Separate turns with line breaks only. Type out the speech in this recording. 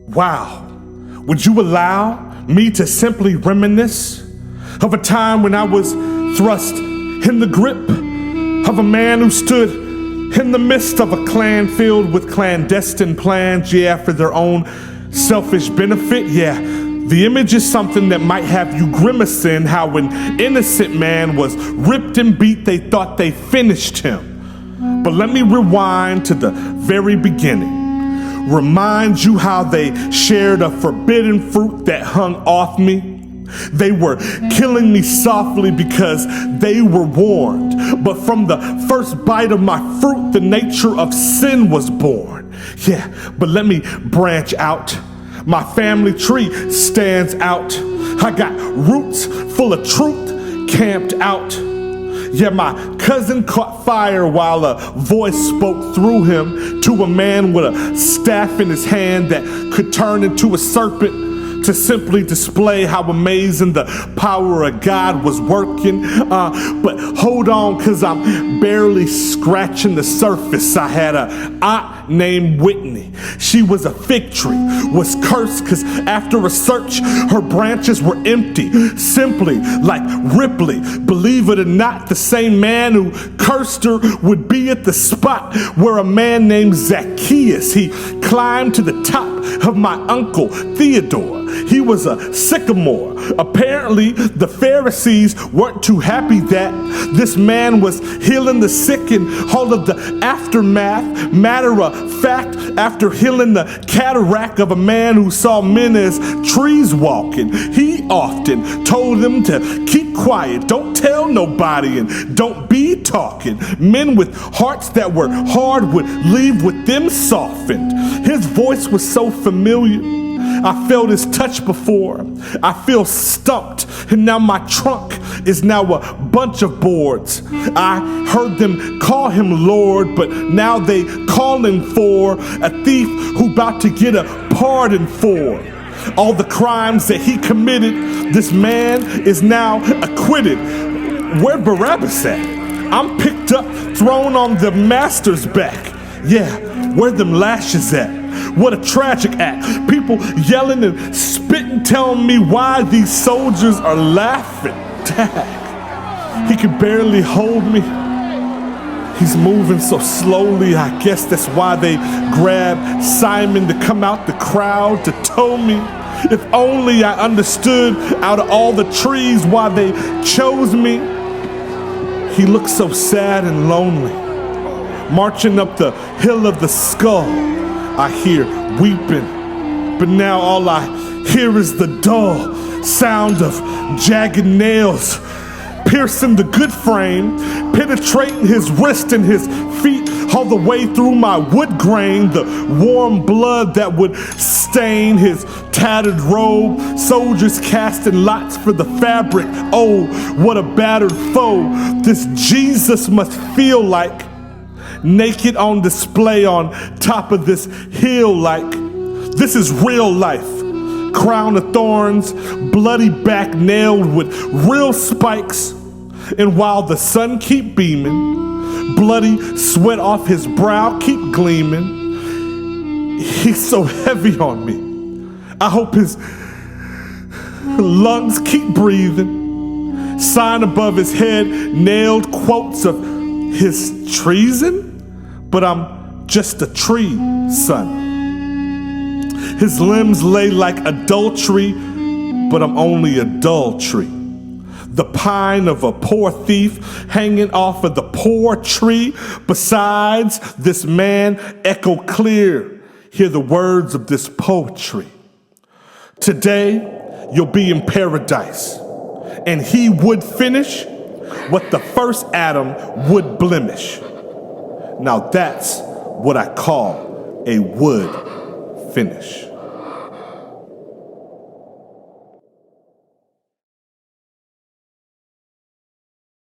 Wow, would you allow me to simply reminisce of a time when I was thrust in the grip of a man who stood in the midst of a clan filled with clandestine plans, for their own selfish benefit? The image is something that might have you grimacing how an innocent man was ripped and beat. They thought they finished him. But let me rewind to the very beginning. Remind you how they shared a forbidden fruit that hung off me. They were killing me softly because they were warned. But from the first bite of my fruit, the nature of sin was born. But let me branch out. My family tree stands out. I got roots full of truth camped out. My cousin caught fire while a voice spoke through him to a man with a staff in his hand that could turn into a serpent, to simply display how amazing the power of God was working. But hold on, cause I'm barely scratching the surface. I had a aunt named Whitney. She was a fig tree, was cursed cause after a search, her branches were empty, simply like Ripley. Believe it or not, the same man who cursed her would be at the spot where a man named Zacchaeus, he climbed to the top of my uncle Theodore. He was a sycamore. Apparently, the Pharisees weren't too happy that this man was healing the sick and all of the aftermath. Matter of fact, after healing the cataract of a man who saw men as trees walking, he often told them to keep quiet, don't tell nobody, and don't be talking. Men with hearts that were hard would leave with them softened. His voice was so familiar. I felt his touch before. I feel stumped, and now my trunk is now a bunch of boards. I heard them call him Lord, but now they call him for a thief who about to get a pardon for all the crimes that he committed. This man is now acquitted. Where Barabbas at? I'm picked up, thrown on the master's back. Where them lashes at? What a tragic act. People yelling and spitting, telling me why these soldiers are laughing. Dang. He can barely hold me. He's moving so slowly. I guess that's why they grabbed Simon to come out the crowd to tow me. If only I understood out of all the trees why they chose me. He looks so sad and lonely. Marching up the hill of the skull, I hear weeping, but now all I hear is the dull sound of jagged nails piercing the good frame, penetrating his wrist and his feet all the way through my wood grain, the warm blood that would stain his tattered robe, soldiers casting lots for the fabric. Oh, what a battered foe this Jesus must feel like, naked on display on top of this hill. Like this is real life. Crown of thorns, bloody back nailed with real spikes. And while the sun keep beaming, bloody sweat off his brow keep gleaming, he's so heavy on me. I hope his lungs keep breathing. Sign above his head, nailed quotes of his treason. But I'm just a tree, son. His limbs lay like adultery, but I'm only a dull tree. The pine of a poor thief hanging off of the poor tree. Besides, this man echo clear. Hear the words of this poetry. Today, you'll be in paradise, and he would finish what the first Adam would blemish. Now that's what I call a wood finish.